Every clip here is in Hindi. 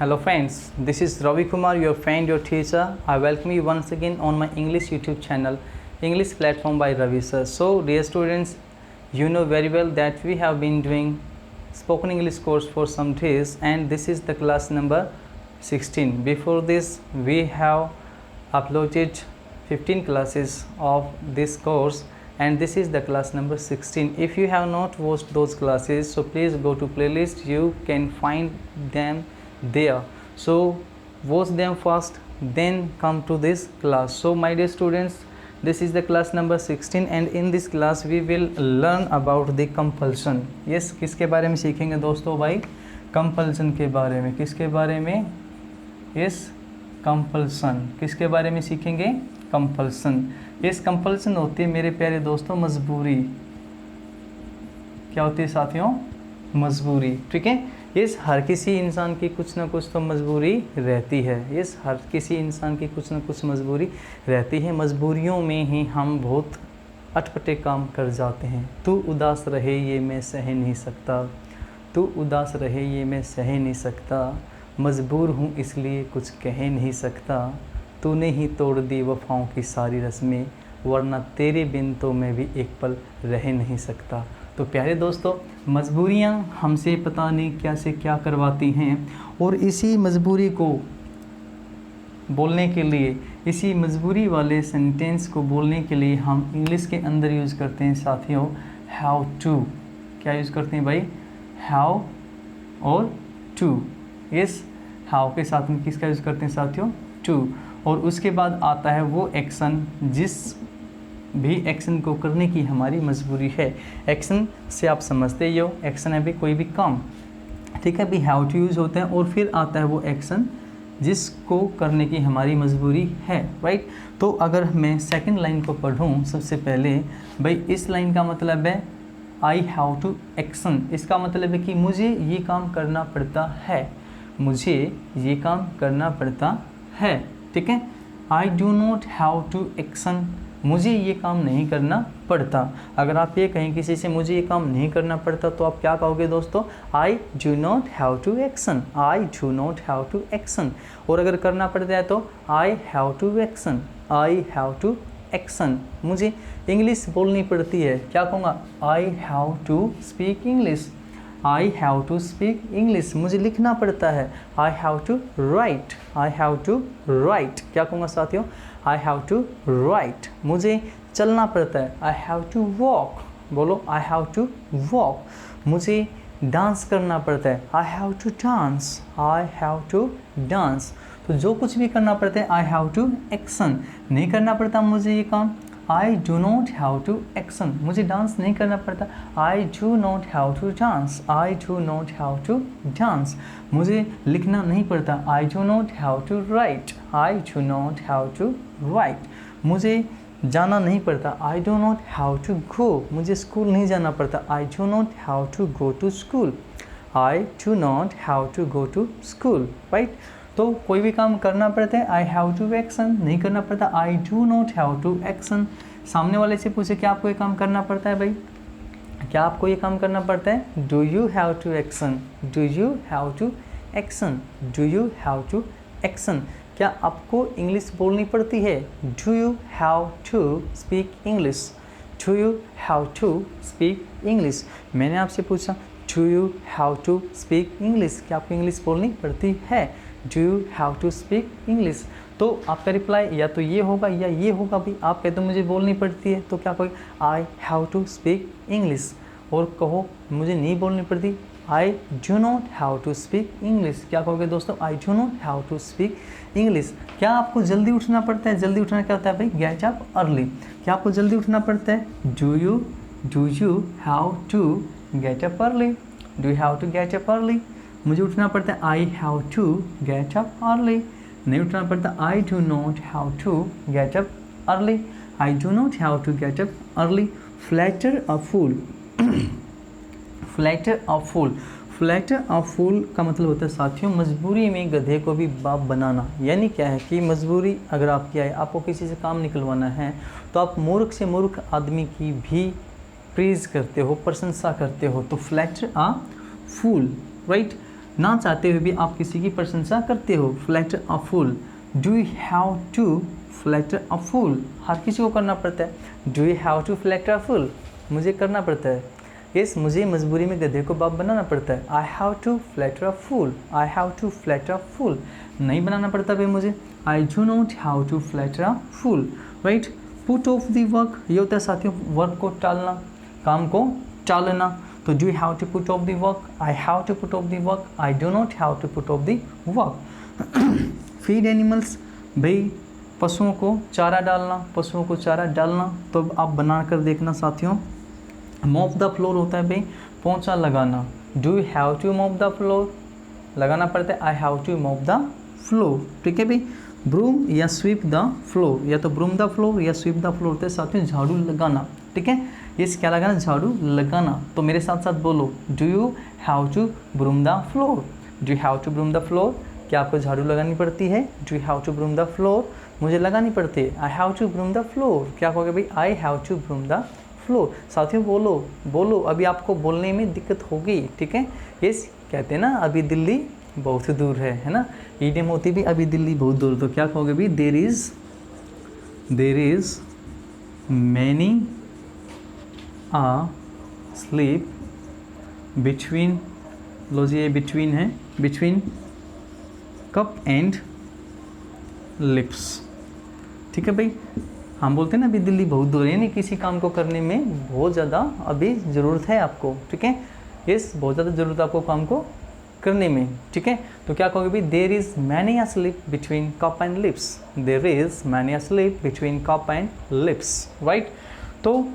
Hello friends, this is Ravi Kumar, your friend, your teacher. I welcome you once again on my English YouTube channel, English platform by Ravi sir. So dear students, you know very well that we have been doing spoken English course for some days and this is the class number 16. Before this, we have uploaded 15 classes of this course and this is the class number 16. If you have not watched those classes, so please go to playlist, you can find them there. So watch them first, then come to this class. So my dear students, this is the class number 16 and in this class we will learn about the compulsion. Yes, किसके बारे में सीखेंगे दोस्तों भाई? कंपल्सन के बारे में. किसके बारे में? Yes, compulsion. किसके बारे में सीखेंगे? कंपल्सन. यस, कंपल्सन होती है मेरे प्यारे दोस्तों मजबूरी. क्या होती है साथियों? मजबूरी. ठीक है. यस, हर किसी इंसान की कुछ ना कुछ तो मजबूरी रहती है. यस, हर किसी इंसान की कुछ ना कुछ मजबूरी रहती है. मजबूरियों में ही हम बहुत अटपटे काम कर जाते हैं. तू उदास रहे ये मैं सह नहीं सकता, तू उदास रहे ये मैं सह नहीं सकता, मजबूर हूँ इसलिए कुछ कह नहीं सकता, तूने ही तोड़ दी वफ़ाओं की सारी रस्में, वरना तेरे बिन तो मैं भी एक पल रह नहीं सकता. तो प्यारे दोस्तों, मजबूरियाँ हमसे पता नहीं क्या से क्या करवाती हैं और इसी मजबूरी को बोलने के लिए, इसी मजबूरी वाले सेंटेंस को बोलने के लिए हम इंग्लिश के अंदर यूज़ करते हैं साथियों हैव टू. क्या यूज़ करते हैं भाई? हैव और टू. यस, हैव के साथ में किसका यूज़ करते हैं साथियों? टू. और उसके बाद आता है वो एक्शन जिस भी एक्शन को करने की हमारी मजबूरी है. एक्शन से आप समझते ही हो, एक्शन है भी कोई भी काम. ठीक है, भी हैव टू यूज़ होते हैं और फिर आता है वो एक्शन जिसको करने की हमारी मजबूरी है. राइट. तो अगर मैं सेकंड लाइन को पढ़ूँ सबसे पहले, भाई इस लाइन का मतलब है आई हैव टू एक्शन. इसका मतलब है कि मुझे ये काम करना पड़ता है, मुझे ये काम करना पड़ता है. ठीक है. I do not have to action, मुझे ये काम नहीं करना पड़ता. अगर आप ये कहें किसी से मुझे ये काम नहीं करना पड़ता तो आप क्या कहोगे दोस्तों? I do not have to action, I do not have to action. और अगर करना पड़ता है तो I have to action, I have to action. मुझे इंग्लिश बोलनी पड़ती है, क्या कहूँगा? I have to speak English, I have to speak English. मुझे लिखना पड़ता है, I have to write, I have to write. क्या कहूँगा साथियों? I have to write. मुझे चलना पड़ता है, आई हैव टू वॉक. बोलो, आई हैव टू वॉक. मुझे डांस करना पड़ता है, I have to dance, I have to dance. तो जो कुछ भी करना पड़ता है आई हैव टू एक्शन. नहीं करना पड़ता मुझे ये काम, I do not have to action. मुझे डांस नहीं करना पड़ता, I do not have to dance, I do not have to dance. मुझे लिखना नहीं पड़ता, I do not have to write, I do not have to write. मुझे जाना नहीं पड़ता, I do not have to go. मुझे स्कूल नहीं जाना पड़ता, I do not have to go to school, I do not have to go to school. Right. तो कोई भी काम करना पड़ता है आई हैव टू एक्शन, नहीं करना पड़ता I do not have to action. सामने वाले से पूछे क्या आपको ये काम करना पड़ता है भाई? क्या आपको ये काम करना पड़ता है? Do you have to action, do you have to action, do you have to action. क्या आपको इंग्लिश बोलनी पड़ती है? Do you have to speak English, do you have to speak English. मैंने आपसे पूछा do you have to speak English, क्या आपको इंग्लिश बोलनी पड़ती है? Do you have to speak English. तो आपका रिप्लाई या तो ये होगा या ये होगा भी. आप कहते हो मुझे बोलनी पड़ती है तो क्या कहोगे? I have to speak English. और कहो मुझे नहीं बोलनी पड़ती, I do not have to speak English. क्या कहोगे दोस्तों? I do not have to speak English. क्या आपको जल्दी उठना पड़ता है? जल्दी उठना क्या होता है भाई? Get up early. क्या आपको जल्दी उठना पड़ता है? Do you have to get up early, do you have to get up early. मुझे उठना पड़ता है, I have to get up early. नहीं उठना पड़ता, I do not have to get up early, I do not have to get up early. Flatter a fool, flatter a fool. Flatter a fool का मतलब होता है साथियों मजबूरी में गधे को भी बाप बनाना. यानी क्या है कि मजबूरी अगर आपकी आए, आपको किसी से काम निकलवाना है तो आप मूर्ख से मूर्ख आदमी की भी प्रेज़ करते हो, प्रशंसा करते हो. तो फ्लैटर अ फूल. राइट. ना चाहते हुए भी आप किसी की प्रशंसा करते हो। Flatter a fool, do you have to flatter a fool, हर किसी को करना पड़ता है। Do you have to flatter a fool, मुझे करना पड़ता है। यस, मुझे मजबूरी में गधे को बाप बनाना पड़ता है। I have to flatter a fool, I have to flatter a fool, नहीं बनाना पड़ता भाई मुझे। I do not have to flatter a fool, right. Put off the work, ये होता है साथियों वर्क को टालना, काम को टालना। तो do you have to put off the work, I have to put off the work, I do not have to put off the work. Feed animals, भाई पशुओं को चारा डालना, पशुओं को चारा डालना। तो आप बना कर देखना साथियों। मॉप द फ्लोर होता है भाई पोंछा लगाना। Do you have to mop the floor, लगाना पड़ता है। I have to mop the floor, ठीक है भाई। ब्रूम या स्वीप द फ्लोर, या तो ब्रूम द फ्लोर या स्वीप द फ्लोर होते हैं साथियों झाड़ू लगाना, ठीक है। ये क्या लगाना, झाड़ू लगाना। तो मेरे साथ साथ बोलो, do you have to broom the floor, do you have to broom the floor, क्या आपको झाड़ू लगानी पड़ती है। Do you have to broom the floor, मुझे लगानी पड़ती है। I have to broom the floor, क्या कहोगे भाई, I have to broom the floor. साथियों बोलो बोलो, अभी आपको बोलने में दिक्कत होगी, ठीक है। ये कहते हैं ना अभी दिल्ली बहुत दूर है ना, ईडीएम होती भी अभी दिल्ली बहुत दूर। तो क्या कहोगे भाई, there is many a slip between, लो जी ये बिटवीन है, बिटवीन कप एंड लिप्स, ठीक है भाई। हम बोलते हैं ना अभी दिल्ली बहुत दूर है, यानी किसी काम को करने में बहुत ज़्यादा अभी ज़रूरत है आपको, ठीक है। यस, बहुत ज़्यादा ज़रूरत है आपको काम को करने में, ठीक है। तो क्या कहोगे भाई, there is many a slip between cup and lips, there is many a slip between cup and lips, right. तो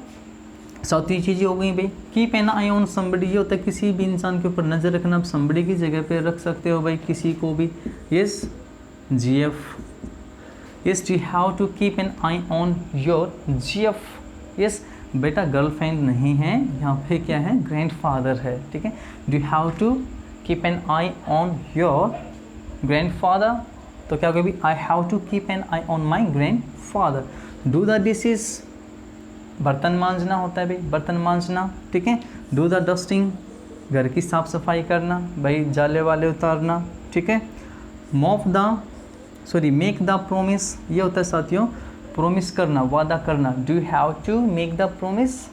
सातवीं चीज़ें हो गई भाई। Keep an eye on somebody, ये होता है किसी भी इंसान के ऊपर नज़र रखना। आप समबडी की जगह पे रख सकते हो भाई किसी को भी। Yes, GF, yes, you have to keep an eye on your GF। Yes बेटा, गर्लफ्रेंड नहीं है यहाँ पे, क्या है, ग्रैंडफादर है, ठीक है। Do have to keep an eye on your grandfather, तो क्या कहोगे, I have to keep an eye on my grandfather. Do the dishes, बर्तन मांजना होता है भाई, बर्तन मांजना, ठीक है। डू द डस्टिंग, घर की साफ़ सफाई करना भाई, जाले वाले उतारना, ठीक है। मेक द प्रोमिस, ये होता है साथियों प्रोमिस करना, वादा करना। Do you have to make the promise,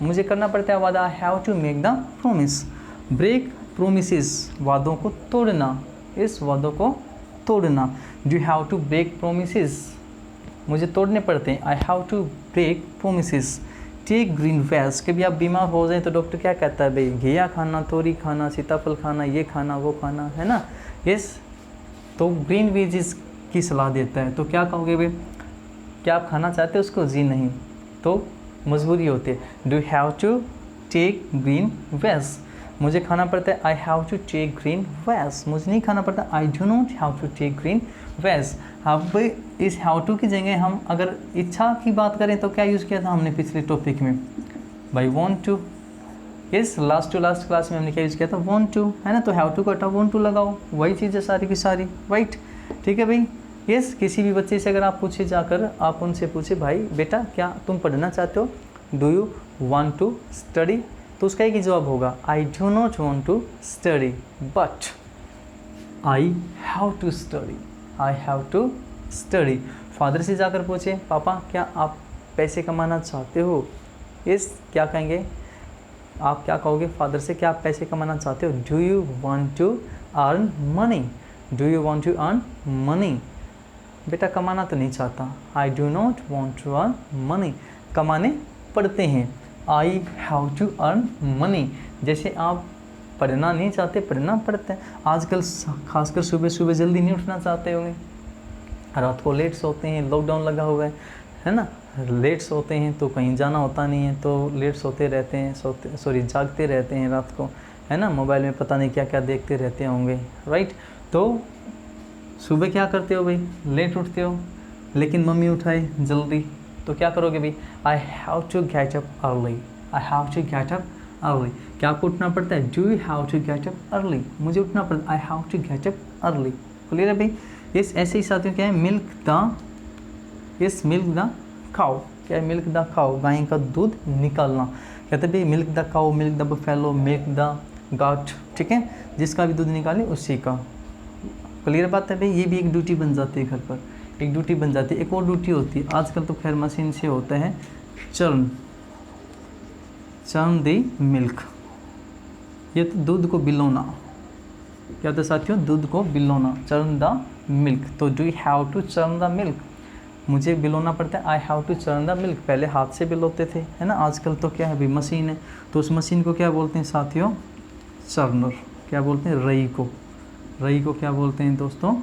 मुझे करना पड़ता है वादा, I have to make the promise. Break promises, वादों को तोड़ना, इस वादों को तोड़ना। Do you have to break promises, मुझे तोड़ने पड़ते हैं, I have to break promises. Take green veg, कभी आप बीमार हो जाए तो डॉक्टर क्या कहता है भाई, घिया खाना, तोरी खाना, सीताफल खाना, ये खाना वो खाना, है ना। यस, तो ग्रीन वेजेस की सलाह देता है। तो क्या कहोगे भाई, क्या आप खाना चाहते हो उसको, जी नहीं, तो मजबूरी होती है। Do you have to take green veg, मुझे खाना पड़ता है, I have to take green veg, मुझे नहीं खाना पड़ता, I do not have to take green veg. अब इस हैव टू की जगह हम अगर इच्छा की बात करें तो क्या यूज़ किया था हमने पिछले टॉपिक में भाई, वॉन्ट टू। इस लास्ट टू लास्ट क्लास में हमने क्या यूज़ किया था, वॉन्ट टू, है ना। तो हैव टू का हटा वॉन्ट टू लगाओ, वही चीज़ है सारी की सारी, राइट, ठीक है भाई। यस, किसी भी बच्चे से अगर आप पूछे जाकर, आप उनसे पूछे भाई बेटा क्या तुम पढ़ना चाहते हो, do you want to study, तो उसका एक ही जवाब होगा, I do not want to study but I have to study, I have to study. Father से जाकर पूछे, पापा क्या आप पैसे कमाना चाहते हो, इस क्या कहेंगे, आप क्या कहोगे फादर से, क्या आप पैसे कमाना चाहते हो, do you want to earn money, do you want to earn money. बेटा कमाना तो नहीं चाहता, I do not want to earn money, कमाने पड़ते हैं, I have to earn money. जैसे आप पढ़ना नहीं चाहते, पढ़ना पड़ता है। आजकल खासकर सुबह सुबह जल्दी नहीं उठना चाहते होंगे, रात को लेट सोते हैं, लॉकडाउन लगा हुआ है ना, लेट सोते हैं तो कहीं जाना होता नहीं है, तो लेट सोते रहते हैं, जागते रहते हैं रात को, है ना, मोबाइल में पता नहीं क्या क्या देखते रहते होंगे, राइट। तो सुबह क्या करते हो भाई, लेट उठते हो, लेकिन मम्मी उठाए जल्दी, तो क्या करोगे भाई, I have to get up early, I have to get up early. क्या आपको उठना पड़ता है, do you have to get up early, मुझे उठना पड़ता है, I have to get up early. Clear है भाई। इस ऐसे ही साथियों क्या है, मिल्क द खाओ, क्या है, मिल्क द खाओ, गाय का दूध निकालना। कहते हैं भाई milk the cow, milk the buffalo, milk the goat, ठीक है, जिसका भी दूध निकाले उसी का। क्लियर बात है भाई, ये भी एक ड्यूटी बन जाती है घर पर, एक ड्यूटी बन जाती है। एक और ड्यूटी होती है, आजकल तो खैर मशीन से होता है, चर्न द मिल्क, ये तो दूध को बिलोना, क्या होता है साथियों, दूध को बिलोना, चर्न द मिल्क। तो do you have to churn the milk, मुझे बिलोना पड़ता है, I have to churn the milk. पहले हाथ से बिलोते थे, है ना, आजकल तो क्या है भाई मशीन है, तो उस मशीन को क्या बोलते हैं साथियों, चर्नर। क्या बोलते हैं, रई को, रई को क्या बोलते हैं दोस्तों,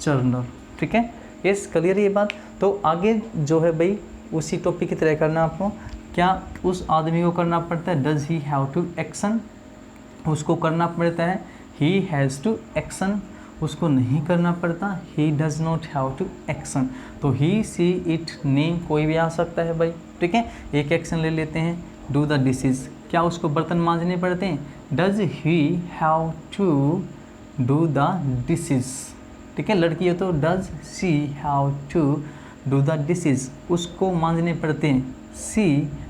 चर्नर, ठीक है। यस, क्लियर ये बात। तो आगे जो है भाई उसी टॉपिक की तरह करना आपको, क्या उस आदमी को करना पड़ता है, does he have to action, उसको करना पड़ता है, ही हैज़ टू एक्शन, उसको नहीं करना पड़ता, he does not have to action. तो ही सी इट नेम कोई भी आ सकता है भाई, ठीक है। एक एक्शन ले लेते हैं, डू द डिशेज, क्या उसको बर्तन मांजने पड़ते हैं, does he have to do the dishes, ठीक है। लड़की है तो does she have to do the dishes, उसको मांजने पड़ते हैं, she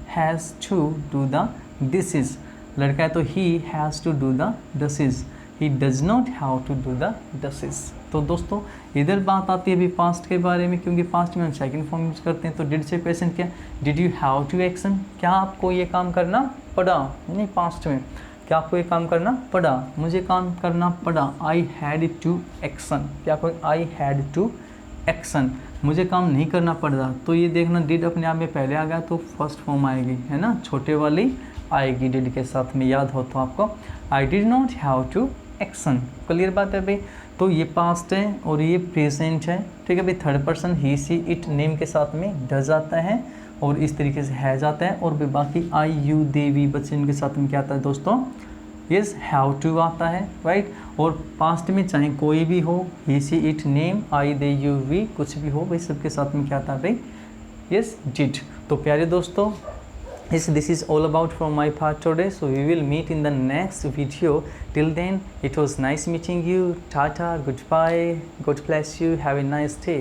has to do the dishes. लड़का है तो he has to do the dishes, he does not have to do the dishes. तो दोस्तों इधर बात आती है अभी पास्ट के बारे में, क्योंकि पास्ट में हम सेकंड फॉर्म यूज करते हैं। तो डिड से क्वेश्चन क्या, did you have to action, क्या आपको ये काम करना पड़ा, नहीं पास्ट में, क्या आपको ये काम करना पड़ा, मुझे काम करना पड़ा, आई हैड टू एक्शन, क्या कोई आई हैड टू एक्शन, मुझे काम नहीं करना पड़ रहा। तो ये देखना डिड अपने आप में पहले आ गया तो फर्स्ट फॉर्म आएगी, है ना, छोटे वाली आएगी डिड के साथ में, याद हो तो आपको। I did not have to action, clear बात है भाई। तो ये पास्ट है और ये प्रेजेंट है, ठीक है भाई। Third person he she it name के साथ में डज आता है और इस तरीके से हैज़ आता है, और बाकी आई यू दे वी बच्चे इनके साथ में क्या आता है दोस्तों, यस हैव टू आता है, राइट। और पास्ट में चाहे कोई भी हो, he she it name I they you we कुछ भी हो भाई, सबके साथ में क्या आता है भाई, यस डिड। तो प्यारे दोस्तों, this is all about from my part today, so we will meet in the next video. Till then, it was nice meeting you. Tata, goodbye, God bless you, have a nice day.